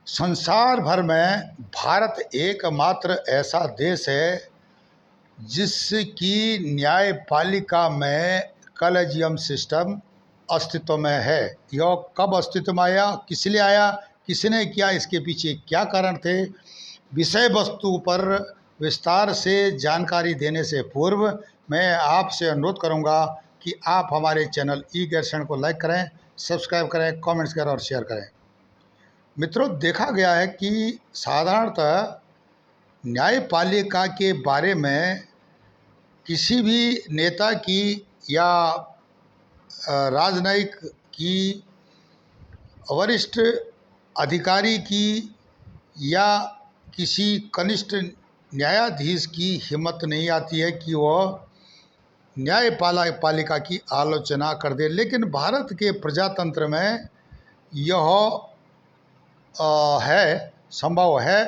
संसार भर में भारत एकमात्र ऐसा देश है जिसकी न्यायपालिका में कॉलेजियम सिस्टम अस्तित्व में है। यह कब अस्तित्व में आया, किस लिए आया, किसने किया, इसके पीछे क्या कारण थे, विषय वस्तु पर विस्तार से जानकारी देने से पूर्व मैं आपसे अनुरोध करूंगा कि आप हमारे चैनल ई दर्शन को लाइक करें, सब्सक्राइब करें, कमेंट्स करें और शेयर करें। मित्रों, देखा गया है कि साधारणतः न्यायपालिका के बारे में किसी भी नेता की या राजनयिक की, वरिष्ठ अधिकारी की या किसी कनिष्ठ न्यायाधीश की हिम्मत नहीं आती है कि वह न्यायपालिका की आलोचना कर दे। लेकिन भारत के प्रजातंत्र में यह है, संभव है,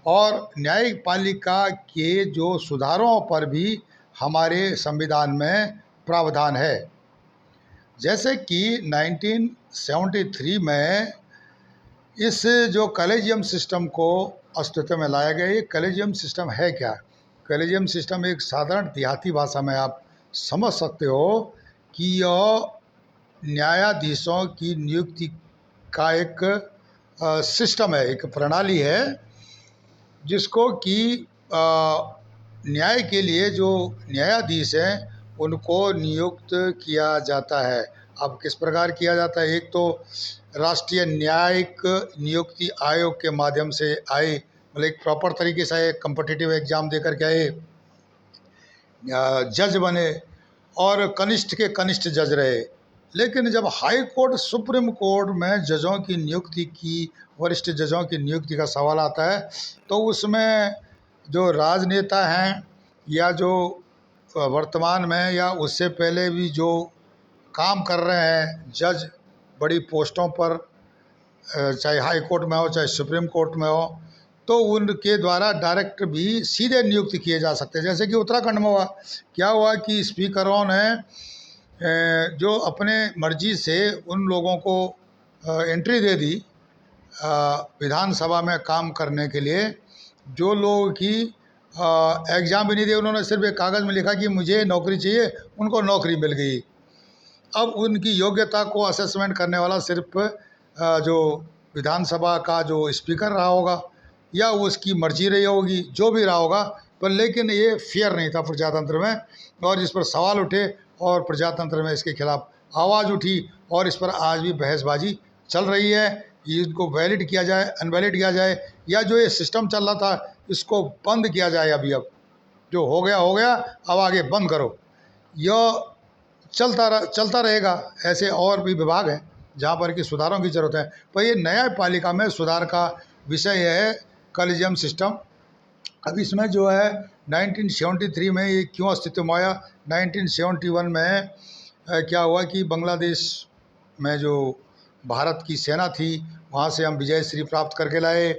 और न्यायपालिका के जो सुधारों पर भी हमारे संविधान में प्रावधान है। जैसे कि 1973 में इस जो कॉलेजियम सिस्टम को अस्तित्व में लाया गया। ये कॉलेजियम सिस्टम है क्या? कॉलेजियम सिस्टम एक साधारण देहाती भाषा में आप समझ सकते हो कि यह न्यायाधीशों की नियुक्ति का एक सिस्टम है, एक प्रणाली है, जिसको कि न्याय के लिए जो न्यायाधीश हैं उनको नियुक्त किया जाता है। अब किस प्रकार किया जाता है? एक तो राष्ट्रीय न्यायिक नियुक्ति आयोग के माध्यम से आए, मतलब एक प्रॉपर तरीके से कॉम्पिटिटिव एग्जाम दे करके आए, जज बने और कनिष्ठ के कनिष्ठ जज रहे। लेकिन जब हाई कोर्ट, सुप्रीम कोर्ट में जजों की नियुक्ति की, वरिष्ठ जजों की नियुक्ति का सवाल आता है, तो उसमें जो राजनेता हैं या जो वर्तमान में या उससे पहले भी जो काम कर रहे हैं जज बड़ी पोस्टों पर, चाहे हाई कोर्ट में हो चाहे सुप्रीम कोर्ट में हो, तो उनके द्वारा डायरेक्ट भी सीधे नियुक्त किए जा सकते हैं। जैसे कि उत्तराखंड में हुआ, क्या हुआ कि स्पीकरों ने जो अपने मर्जी से उन लोगों को एंट्री दे दी विधानसभा में काम करने के लिए, जो लोग की एग्ज़ाम भी नहीं दिए, उन्होंने सिर्फ एक कागज़ में लिखा कि मुझे नौकरी चाहिए, उनको नौकरी मिल गई। अब उनकी योग्यता को असेसमेंट करने वाला सिर्फ जो विधानसभा का जो स्पीकर रहा होगा या उसकी मर्जी रही होगी, जो भी रहा होगा, पर लेकिन ये फेयर नहीं था प्रजातंत्र में, और जिस पर सवाल उठे और प्रजातंत्र में इसके खिलाफ आवाज़ उठी और इस पर आज भी बहसबाजी चल रही है। इसको वैलिड किया जाए, अनवैलिड किया जाए, या जो ये सिस्टम चल रहा था इसको बंद किया जाए। अभी अब जो हो गया, अब आगे बंद करो। यह चलता रहेगा। ऐसे और भी विभाग हैं जहाँ पर कि सुधारों की ज़रूरत है, पर ये न्यायपालिका में सुधार का विषय है कॉलेजियम सिस्टम। अब इसमें जो है 1973 में ये क्यों अस्तित्व में आया? 1971 में क्या हुआ कि बांग्लादेश में जो भारत की सेना थी, वहाँ से हम विजय श्री प्राप्त करके लाए।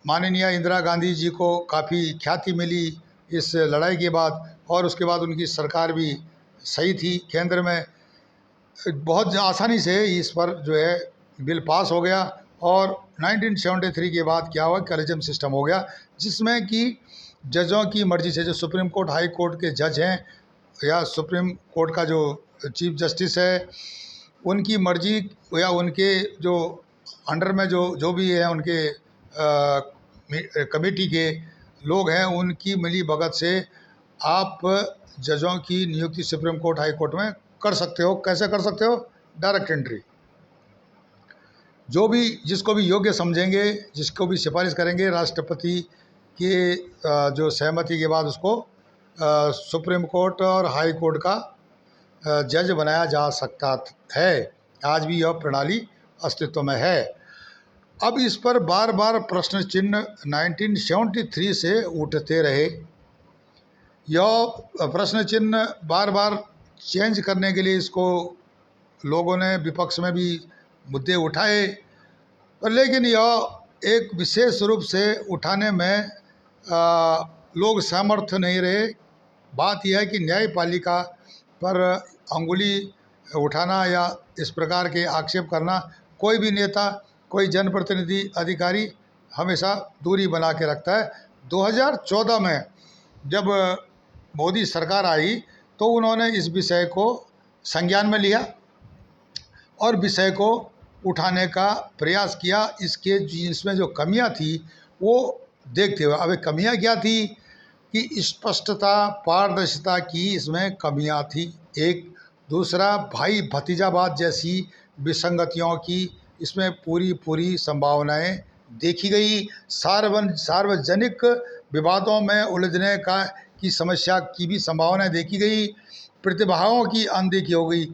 माननीय इंदिरा गांधी जी को काफ़ी ख्याति मिली इस लड़ाई के बाद, और उसके बाद उनकी सरकार भी सही थी केंद्र में। बहुत आसानी से इस पर जो है बिल पास हो गया, और 1973 के बाद क्या हुआ, कॉलेजियम सिस्टम हो गया, जिसमें कि जजों की मर्जी से, जो सुप्रीम कोर्ट, हाई कोर्ट के जज हैं या सुप्रीम कोर्ट का जो चीफ जस्टिस है, उनकी मर्जी या उनके जो अंडर में जो भी है, उनके कमेटी के लोग हैं, उनकी मिली भगत से आप जजों की नियुक्ति सुप्रीम कोर्ट, हाई कोर्ट में कर सकते हो। कैसे कर सकते हो? Direct entry. जो भी, जिसको भी योग्य समझेंगे, जिसको भी सिफारिश करेंगे, राष्ट्रपति के जो सहमति के बाद उसको सुप्रीम कोर्ट और हाई कोर्ट का जज बनाया जा सकता है। आज भी यह प्रणाली अस्तित्व में है। अब इस पर बार बार प्रश्न चिन्ह 1973 से उठते रहे। यह प्रश्न चिन्ह बार बार चेंज करने के लिए इसको लोगों ने विपक्ष में भी मुद्दे उठाए, पर लेकिन यह एक विशेष रूप से उठाने में लोग समर्थ नहीं रहे। बात यह है कि न्यायपालिका पर अंगुली उठाना या इस प्रकार के आक्षेप करना कोई भी नेता कोई जनप्रतिनिधि अधिकारी हमेशा दूरी बना के रखता है। 2014 में जब मोदी सरकार आई तो उन्होंने इस विषय को संज्ञान में लिया और विषय को उठाने का प्रयास किया। इसमें जो कमियां थी वो देखते हुए, अब कमियां क्या थी कि स्पष्टता पारदर्शिता की इसमें कमियां थी एक। दूसरा, भाई भतीजावाद जैसी विसंगतियों की इसमें पूरी संभावनाएं देखी गई। सार्वजनिक विवादों में उलझने का की समस्या की भी संभावनाएं देखी गई। प्रतिभाओं की अनदेखी हो गई,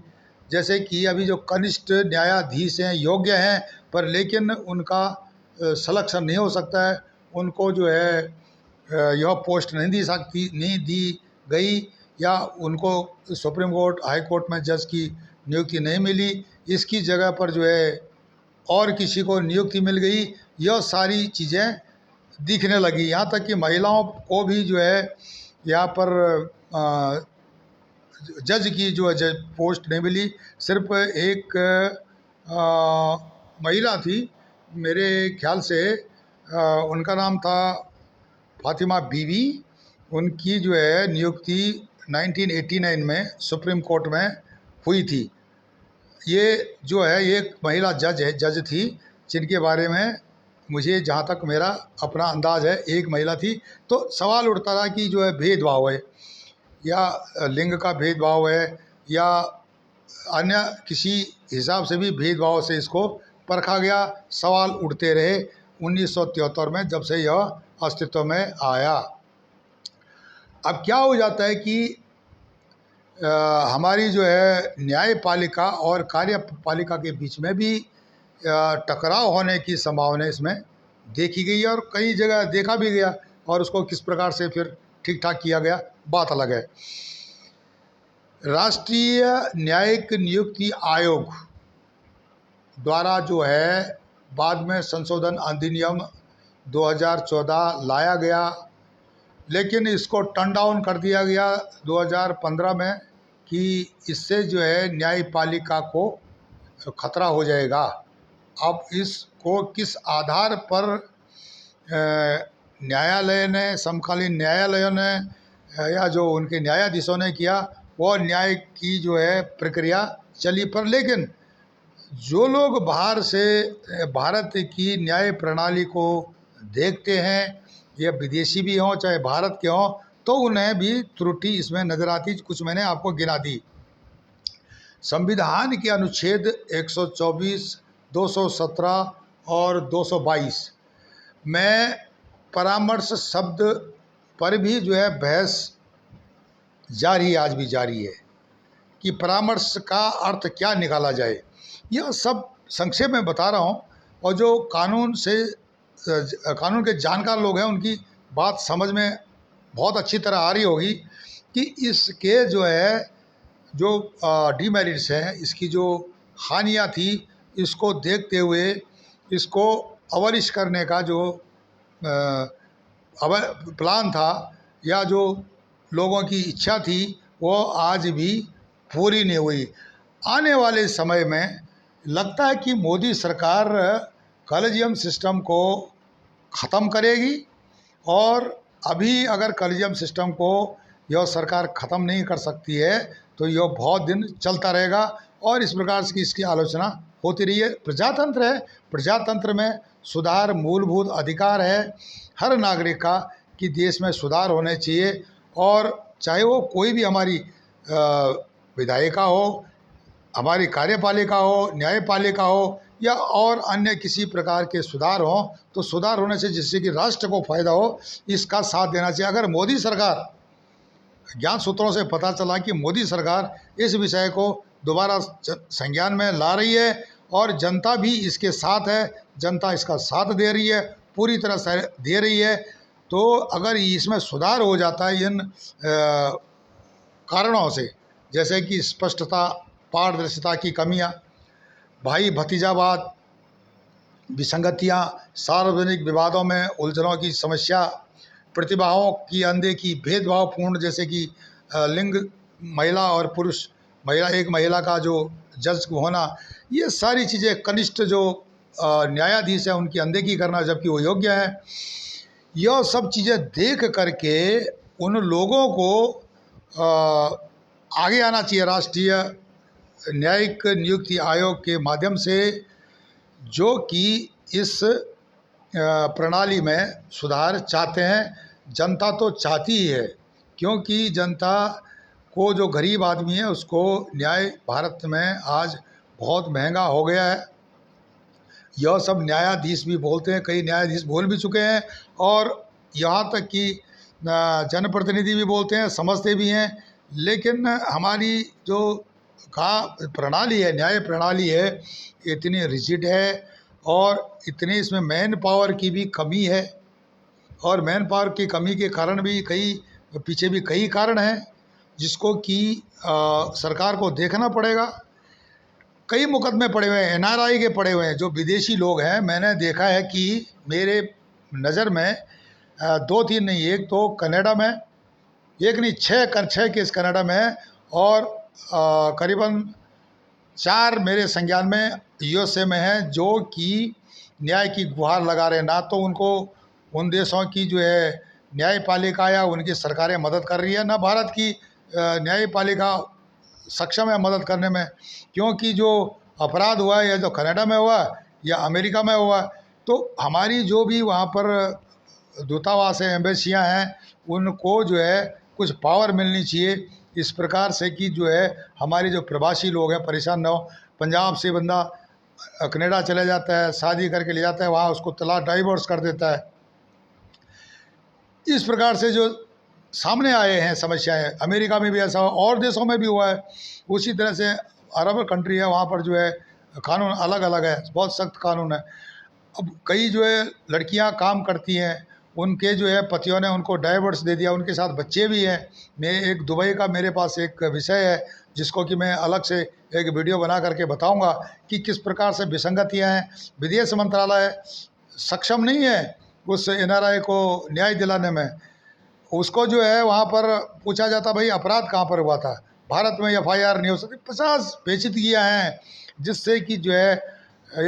जैसे कि अभी जो कनिष्ठ न्यायाधीश हैं योग्य हैं पर लेकिन उनका सिलेक्शन नहीं हो सकता है, उनको जो है यह पोस्ट नहीं दी गई, या उनको सुप्रीम कोर्ट हाई कोर्ट में जज की नियुक्ति नहीं मिली, इसकी जगह पर जो है और किसी को नियुक्ति मिल गई। यह सारी चीज़ें दिखने लगी। यहाँ तक कि महिलाओं को भी जो है यहाँ पर जज की जो है पोस्ट नहीं मिली। सिर्फ एक महिला थी, मेरे ख्याल से उनका नाम था फातिमा बीवी, उनकी जो है नियुक्ति 1989 में सुप्रीम कोर्ट में हुई थी। ये जो है एक महिला जज थी जिनके बारे में मुझे जहाँ तक मेरा अपना अंदाज़ है एक महिला थी। तो सवाल उठता था कि जो है भेदभाव है या लिंग का भेदभाव है या अन्य किसी हिसाब से भी भेदभाव से इसको परखा गया। सवाल उठते रहे 1973 में जब से यह अस्तित्व में आया। अब क्या हो जाता है कि हमारी जो है न्यायपालिका और कार्यपालिका के बीच में भी टकराव होने की संभावना इसमें देखी गई और कई जगह देखा भी गया, और उसको किस प्रकार से फिर ठीक ठाक किया गया बात अलग है। राष्ट्रीय न्यायिक नियुक्ति आयोग द्वारा जो है बाद में संशोधन अधिनियम 2014 लाया गया, लेकिन इसको टर्न डाउन कर दिया गया 2015 में कि इससे जो है न्यायपालिका को खतरा हो जाएगा। अब इसको किस आधार पर न्यायालय ने, समकालीन न्यायालयों ने या जो उनके न्यायाधीशों ने किया वो न्याय की जो है प्रक्रिया चली, पर लेकिन जो लोग बाहर से भारत की न्याय प्रणाली को देखते हैं, या विदेशी भी हों चाहे भारत के हों, तो उन्हें भी त्रुटि इसमें नज़र आती। कुछ मैंने आपको गिना दी। संविधान के अनुच्छेद 124, 217 और 222 में परामर्श शब्द पर भी जो है बहस जारी है, आज भी जारी है कि परामर्श का अर्थ क्या निकाला जाए। यह सब संक्षेप में बता रहा हूँ, और जो कानून के जानकार लोग हैं उनकी बात समझ में बहुत अच्छी तरह आ रही होगी कि इसके जो है जो डीमेरिट्स हैं, इसकी जो हानियाँ थी, इसको देखते हुए इसको अवॉलिश करने का जो प्लान था या जो लोगों की इच्छा थी वो आज भी पूरी नहीं हुई। आने वाले समय में लगता है कि मोदी सरकार कॉलेजियम सिस्टम को ख़त्म करेगी, और अभी अगर कॉलेजियम सिस्टम को यह सरकार ख़त्म नहीं कर सकती है तो यह बहुत दिन चलता रहेगा, और इस प्रकार से इसकी आलोचना होती रही है। प्रजातंत्र है, प्रजातंत्र में सुधार मूलभूत अधिकार है हर नागरिक का कि देश में सुधार होने चाहिए, और चाहे वो कोई भी हमारी विधायिका हो, हमारी कार्यपालिका हो, न्यायपालिका हो, या और अन्य किसी प्रकार के सुधार हो, तो सुधार होने से जिससे कि राष्ट्र को फायदा हो, इसका साथ देना चाहिए। अगर मोदी सरकार, ज्ञान सूत्रों से पता चला कि मोदी सरकार इस विषय को दोबारा संज्ञान में ला रही है और जनता भी इसके साथ है, जनता इसका साथ दे रही है, पूरी तरह से दे रही है, तो अगर इसमें सुधार हो जाता है इन कारणों से, जैसे कि स्पष्टता पारदर्शिता की कमियां, भाई भतीजावाद, विसंगतियां, सार्वजनिक विवादों में उलझनों की समस्या, प्रतिभाओं की अनदेखी, भेदभावपूर्ण जैसे कि लिंग, महिला और पुरुष, एक महिला का जो जज होना, ये सारी चीज़ें, कनिष्ठ जो न्यायाधीश हैं उनकी अनदेखी करना जबकि वो योग्य हैं। यह सब चीज़ें देख करके उन लोगों को आगे आना चाहिए राष्ट्रीय न्यायिक नियुक्ति आयोग के माध्यम से, जो कि इस प्रणाली में सुधार चाहते हैं। जनता तो चाहती ही है, क्योंकि जनता को, जो गरीब आदमी है उसको न्याय भारत में आज बहुत महंगा हो गया है। यह सब न्यायाधीश भी बोलते हैं, कई न्यायाधीश बोल भी चुके हैं, और यहाँ तक कि जनप्रतिनिधि भी बोलते हैं, समझते भी हैं। लेकिन हमारी जो प्रणाली है, न्याय प्रणाली है, इतनी रिजिड है और इतनी इसमें मैन पावर की भी कमी है। और मैन पावर की कमी के कारण भी पीछे भी कई कारण हैं, जिसको कि सरकार को देखना पड़ेगा। कई मुकदमे पड़े हुए हैं, NRI के पड़े हुए हैं, जो विदेशी लोग हैं। मैंने देखा है कि मेरे नज़र में 2-3 नहीं, एक तो कनाडा में, एक नहीं 6 केस कनाडा में है, और करीबन 4 मेरे संज्ञान में USA में है, जो कि न्याय की गुहार लगा रहे हैं। ना तो उनको उन देशों की जो है न्यायपालिका या उनकी सरकारें मदद कर रही है, ना भारत की न्यायपालिका सक्षम है मदद करने में। क्योंकि जो अपराध हुआ है, या जो कनाडा में हुआ या अमेरिका में हुआ, तो हमारी जो भी वहाँ पर दूतावास है, एम्बेसियाँ हैं, उनको जो है कुछ पावर मिलनी चाहिए, इस प्रकार से कि जो है हमारे जो प्रवासी लोग हैं परेशान ना हो। पंजाब से बंदा कनाडा चले जाता है, शादी करके ले जाता है, वहाँ उसको तलाक डाइवोर्स कर देता है। इस प्रकार से जो सामने आए हैं समस्याएं, अमेरिका में भी ऐसा हुआ और देशों में भी हुआ है। उसी तरह से अरब कंट्री है, वहाँ पर जो है कानून अलग अलग है, बहुत सख्त कानून है। अब कई जो है लड़कियाँ काम करती हैं, उनके जो है पतियों ने उनको डाइवोर्स दे दिया, उनके साथ बच्चे भी हैं। मैं एक दुबई का मेरे पास एक विषय है, जिसको कि मैं अलग से एक वीडियो बना करके बताऊंगा कि किस प्रकार से विसंगतियां हैं। विदेश मंत्रालय सक्षम नहीं है उस NRI को न्याय दिलाने में। उसको जो है वहाँ पर पूछा जाता, भाई अपराध कहाँ पर हुआ था, भारत में FIR नहीं हो सकती। 50 पेचीदगियाँ हैं, जिससे कि जो है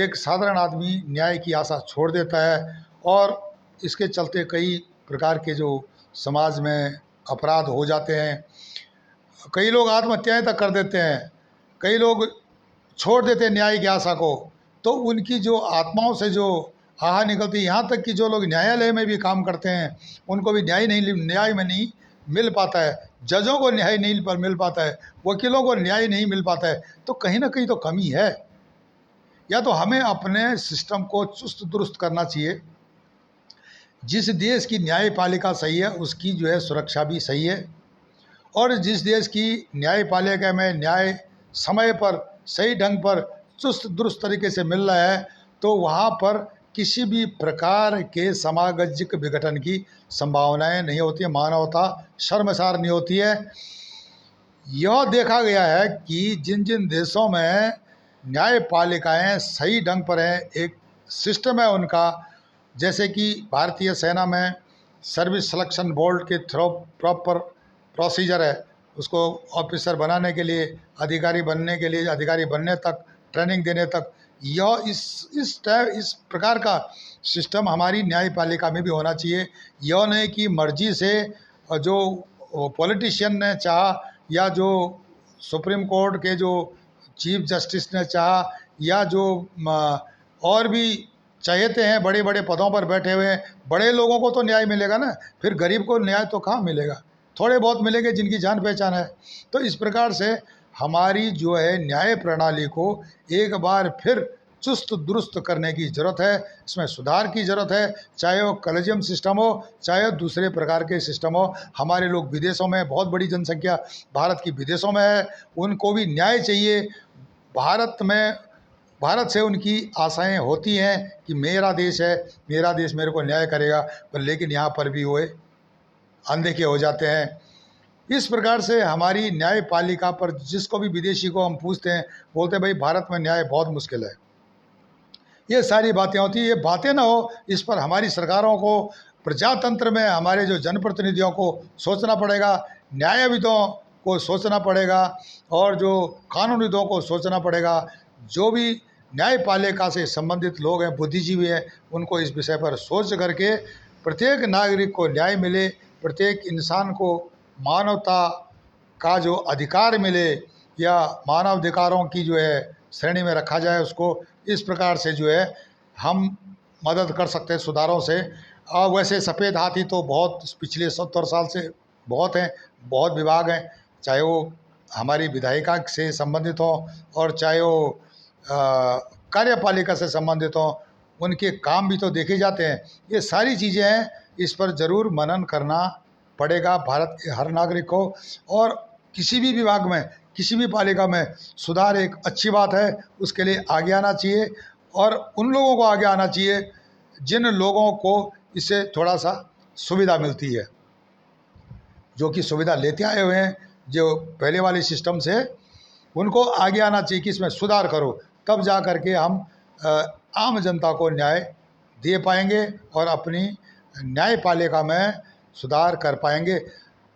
एक साधारण आदमी न्याय की आशा छोड़ देता है, और इसके चलते कई प्रकार के जो समाज में अपराध हो जाते हैं। कई लोग आत्महत्याएं तक कर देते हैं, कई लोग छोड़ देते हैं न्याय की आशा को। तो उनकी जो आत्माओं से जो आह निकलती है, यहाँ तक कि जो लोग न्यायालय में भी काम करते हैं, उनको भी न्याय में नहीं मिल पाता है। जजों को न्याय नहीं मिल पाता है, वकीलों को न्याय नहीं मिल पाता है। तो कहीं ना कहीं तो कमी है। या तो हमें अपने सिस्टम को चुस्त दुरुस्त करना चाहिए। जिस देश की न्यायपालिका सही है, उसकी जो है सुरक्षा भी सही है। और जिस देश की न्यायपालिका में न्याय समय पर, सही ढंग पर, चुस्त दुरुस्त तरीके से मिल रहा है, तो वहाँ पर किसी भी प्रकार के सामाजिक विघटन की संभावनाएं नहीं होती है, मानवता शर्मसार नहीं होती है। यह देखा गया है कि जिन जिन देशों में न्यायपालिकाएं सही ढंग पर हैं, एक सिस्टम है उनका, जैसे कि भारतीय सेना में सर्विस सिलेक्शन बोर्ड के थ्रू प्रॉपर प्रोसीजर है, उसको ऑफिसर बनाने के लिए, अधिकारी बनने के लिए, अधिकारी बनने तक, ट्रेनिंग देने तक, यह इस प्रकार का सिस्टम हमारी न्यायपालिका में भी होना चाहिए। यह नहीं कि मर्जी से जो पॉलिटिशियन ने चाहा, या जो सुप्रीम कोर्ट के जो चीफ जस्टिस ने चाहा, या जो और भी चहेते हैं बड़े बड़े पदों पर बैठे हुए हैं, बड़े लोगों को तो न्याय मिलेगा ना, फिर गरीब को न्याय तो कहाँ मिलेगा? थोड़े बहुत मिलेंगे जिनकी जान पहचान है। तो इस प्रकार से हमारी जो है न्याय प्रणाली को एक बार फिर चुस्त दुरुस्त करने की ज़रूरत है, इसमें सुधार की ज़रूरत है। चाहे वो कॉलेजियम सिस्टम हो, चाहे दूसरे प्रकार के सिस्टम हो। हमारे लोग विदेशों में, बहुत बड़ी जनसंख्या भारत की विदेशों में है, उनको भी न्याय चाहिए। भारत से उनकी आशाएं होती हैं कि मेरा देश है, मेरा देश मेरे को न्याय करेगा, पर लेकिन यहाँ पर भी वो अनदेखे हो जाते हैं। इस प्रकार से हमारी न्यायपालिका पर जिसको भी विदेशी को हम पूछते हैं, बोलते हैं भाई भारत में न्याय बहुत मुश्किल है। ये सारी बातें होती हैं। ये बातें ना हो, इस पर हमारी सरकारों को, प्रजातंत्र में हमारे जो जनप्रतिनिधियों को सोचना पड़ेगा, न्यायविदों को सोचना पड़ेगा, और जो कानूनविदों को सोचना पड़ेगा। जो भी न्यायपालिका से संबंधित लोग हैं, बुद्धिजीवी हैं, उनको इस विषय पर सोच करके प्रत्येक नागरिक को न्याय मिले, प्रत्येक इंसान को मानवता का जो अधिकार मिले या मानव अधिकारों की जो है श्रेणी में रखा जाए उसको, इस प्रकार से जो है हम मदद कर सकते हैं सुधारों से। और वैसे सफ़ेद हाथी तो बहुत पिछले 70 साल से बहुत हैं, बहुत विभाग हैं, चाहे वो हमारी विधायिका से संबंधित हो और चाहे वो कार्यपालिका से संबंधित हो, उनके काम भी तो देखे जाते हैं। ये सारी चीज़ें हैं, इस पर ज़रूर मनन करना पड़ेगा भारत के हर नागरिक को। और किसी भी विभाग में, किसी भी पालिका में सुधार एक अच्छी बात है, उसके लिए आगे आना चाहिए और उन लोगों को आगे आना चाहिए जिन लोगों को इससे थोड़ा सा सुविधा मिलती है, जो कि सुविधा लेते आए हुए हैं जो पहले वाले सिस्टम से, उनको आगे आना चाहिए कि इसमें सुधार करो, तब जा कर के हम आम जनता को न्याय दे पाएंगे और अपनी न्यायपालिका में सुधार कर पाएंगे।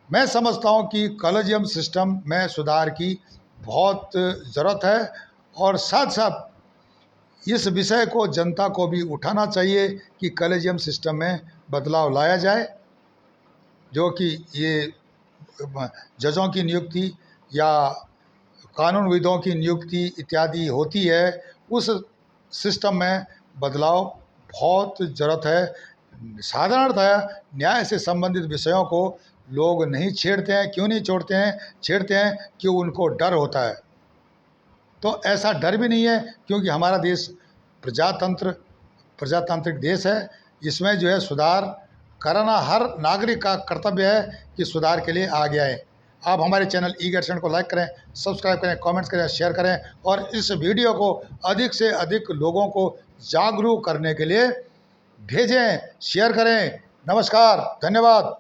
मैं समझता हूँ कि कॉलेजियम सिस्टम में सुधार की बहुत ज़रूरत है और साथ साथ इस विषय को जनता को भी उठाना चाहिए कि कॉलेजियम सिस्टम में बदलाव लाया जाए, जो कि ये जजों की नियुक्ति या कानूनविदों की नियुक्ति इत्यादि होती है, उस सिस्टम में बदलाव बहुत ज़रूरत है। साधारणतः न्याय से संबंधित विषयों को लोग नहीं छेड़ते हैं। क्यों नहीं छेड़ते हैं कि उनको डर होता है। तो ऐसा डर भी नहीं है, क्योंकि हमारा देश प्रजातांत्रिक देश है। इसमें जो है सुधार कराना हर नागरिक का कर्तव्य है कि सुधार के लिए आगे आए। आप हमारे चैनल ई-गेटसेंड को लाइक करें, सब्सक्राइब करें, कमेंट्स करें, शेयर करें और इस वीडियो को अधिक से अधिक लोगों को जागरूक करने के लिए भेजें, शेयर करें। नमस्कार, धन्यवाद।